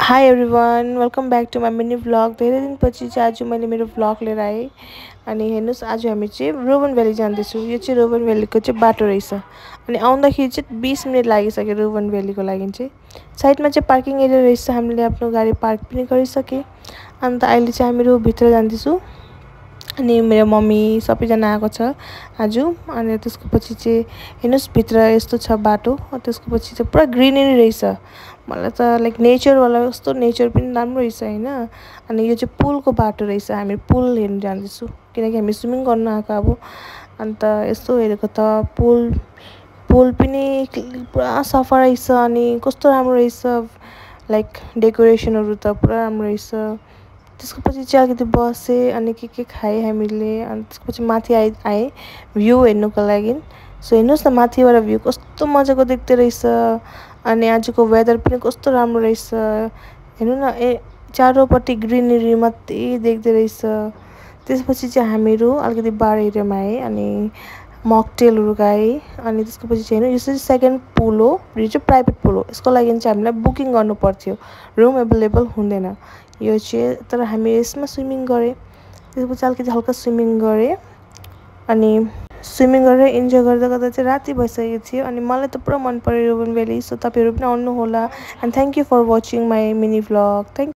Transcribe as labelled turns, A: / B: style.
A: High everyone welcome back to my mini vlog. धेरै दिनपछि चाहिँ आज मैले मेरो भ्लग लिएर आएँ। अनि हेर्नुहोस्, आज हामी चाहिँ रोबन भ्याली जाँदैछौँ। यो चाहिँ रोबन भ्यालीको चाहिँ बाटो रहेछ। अनि आउँदाखेरि चाहिँ 20 मिनट लागिसक्यो रोबन भ्यालीको लागि चाहिँ। साइडमा चाहिँ पार्किङ एरिया रहेछ, हामीले आफ्नो गाडी पार्क पनि गरिसकेँ। अन्त अहिले चाहिँ हामीहरू भित्र जाँदैछौँ। अनि मेरो मम्मी सबैजना आएको छ आज। अनि त्यसको पछि चाहिँ हेर्नुहोस् भित्र यस्तो छ बाटो। त्यसको पछि चाहिँ पुरा ग्रिनरी रहेछ। मलाई त लाइक नेचरवाला कस्तो नेचर पनि राम्रो रहेछ होइन। अनि यो चाहिँ पुलको बाटो रहेछ। हामी पुल हेर्नु जाँदैछौँ किनकि हामी स्विमिङ गर्नु आएको अब। अन्त यस्तो हेरेको त पुल पुल पनि पुरा सफा रहेछ। अनि कस्तो राम्रो रहेछ, लाइक डेकोरेसनहरू त पुरा राम्रो रहेछ। त्यसको पछि चाहिँ अलिकति बसेँ अनि के खाएँ हामीले। अनि त्यसपछि माथि आएँ भ्यू हेर्नुको लागि। सो हेर्नुहोस् न, माथिबाट भ्यू कस्तो मजाको देख्दो रहेछ। अनि आजको वेदर पनि कस्तो राम्रो रहेछ। हेर्नु न, चारैपट्टि ग्रिनरी मात्रै देख्दो रहेछ। त्यसपछि चाहिँ हामीहरू अलिकति बार एरियामा आएँ अनि मकटेलहरू खाएँ। अनि त्यसको पछि चाहिँ हेर्नु, यो चाहिँ सेकेन्ड पुल हो। यो चाहिँ प्राइभेट पुल हो। यसको लागि चाहिँ हामीलाई बुकिङ गर्नु पर्थ्यो, रुम एभाइलेबल हुँदैन यो चाहिँ। तर हामी यसमा स्विमिङ गरेँ। त्यसपछि अलिकति हल्का स्विमिङ गरेँ। अनि स्विमिङ गरेर इन्जोय गर्दा गर्दा चाहिँ राति भइसकेको थियो। अनि मलाई त पुरा मन पर्यो रोबन भ्याली। सो तपाईँहरू पनि आउनु होला। And thank you for watching my mini vlog. Thank